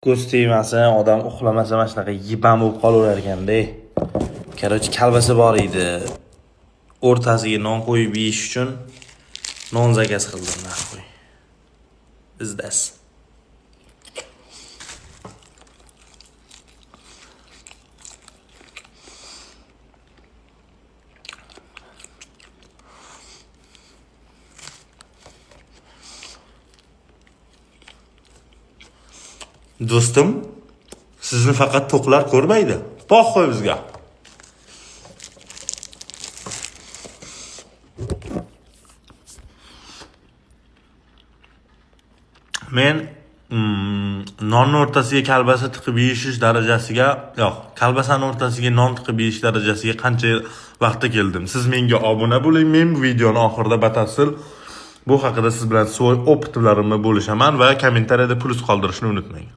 Ko'z tegmasin, odam uxlamasa mana shunaqa yibam bo'lib qolaverar ekanda. Короче, kalbasa bor edi. O'rtasiga non qo'yib yeyish uchun non zakaz qildim, naqo'y. Bizdas. Do'stim, sizni faqat to'qlar ko'rmaydi. Boq qo'y bizga. Men nonni o'rtasiga kalbasa tiqib yeyish darajasiga, yo'q, kalbasani o'rtasiga non tiqib yeyish darajasiga qancha vaqtda keldim. Siz menga obuna bo'ling, men bu videoni oxirida batafsil bu haqida siz bilan svoy opitlarimni bo'lishaman va kommentariyada plus qoldirishni unutmang.